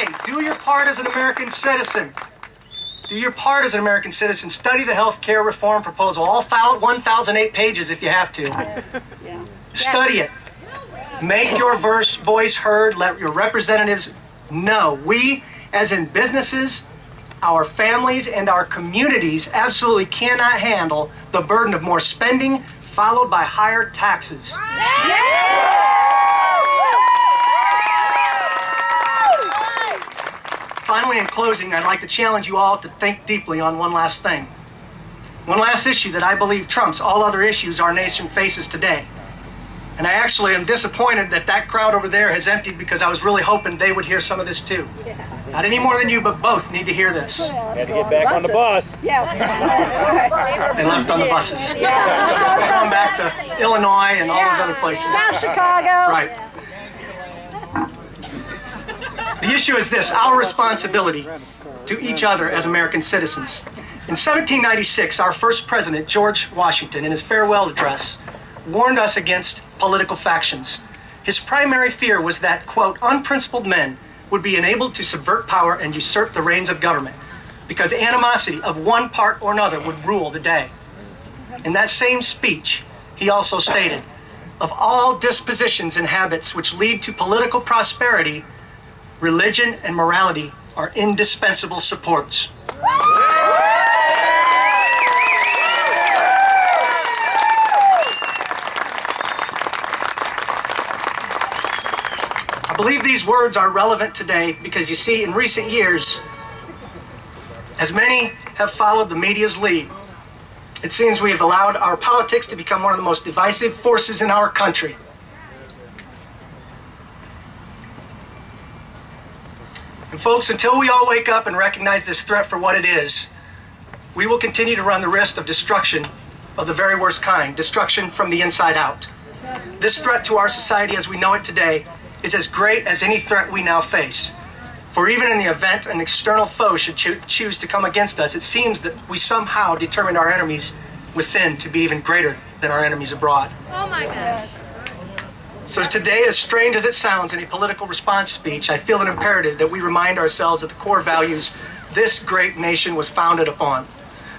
Hey, do your part as an American citizen. Do your part as an American citizen. Study the health care reform proposal, all 1,008 pages if you have to. Yeah. Study it. Make your voice heard. Let your representatives know. We, as in businesses, our families, and our communities, absolutely cannot handle the burden of more spending followed by higher taxes. Finally, in closing, I'd like to challenge you all to think deeply on one last thing. One last issue that I believe trumps all other issues our nation faces today. And I actually am disappointed that that crowd over there has emptied, because I was really hoping they would hear some of this too. Not any more than you, but both need to hear this. Had to get back on the bus. Yeah, that's right. They left on the buses. Yeah. They're going back to Illinois and all those other places. South Chicago. Right. The issue is this: our responsibility to each other as American citizens. In 1796, our first president, George Washington, in his farewell address, warned us against political factions. His primary fear was that, quote, unprincipled men would be enabled to subvert power and usurp the reins of government, because animosity of one part or another would rule the day. In that same speech, he also stated, of all dispositions and habits which lead to political prosperity, religion and morality are indispensable supports. I believe these words are relevant today because, you see, in recent years, as many have followed the media's lead, it seems we have allowed our politics to become one of the most divisive forces in our country. And folks, until we all wake up and recognize this threat for what it is, we will continue to run the risk of destruction of the very worst kind, destruction from the inside out. This threat to our society as we know it today is as great as any threat we now face. For even in the event an external foe should choose to come against us, it seems that we somehow determined our enemies within to be even greater than our enemies abroad. Oh my gosh. So today, as strange as it sounds in a political response speech, I feel it imperative that we remind ourselves of the core values this great nation was founded upon.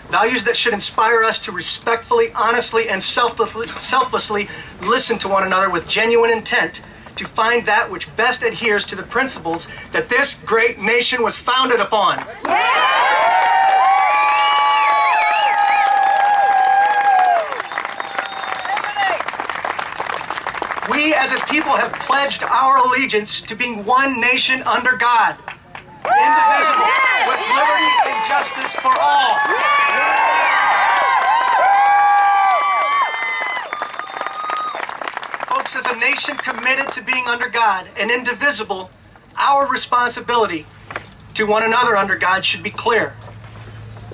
Values that should inspire us to respectfully, honestly, and selflessly listen to one another with genuine intent to find that which best adheres to the principles that this great nation was founded upon. We as a people have pledged our allegiance to being one nation under God, indivisible, with liberty and justice for all. Folks, as a nation committed to being under God and indivisible, our responsibility to one another under God should be clear.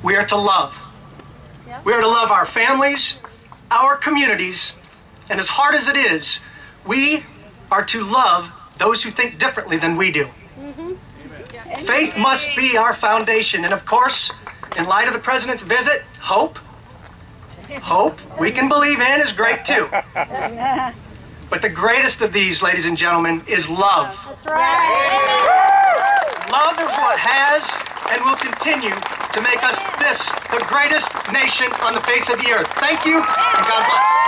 We are to love. We are to love our families, our communities, and as hard as it is, we are to love those who think differently than we do. Faith must be our foundation. And of course, in light of the president's visit, hope we can believe in is great too. But the greatest of these, ladies and gentlemen, is love. That's right. Love is what has and will continue to make us the greatest nation on the face of the earth. Thank you, and God bless.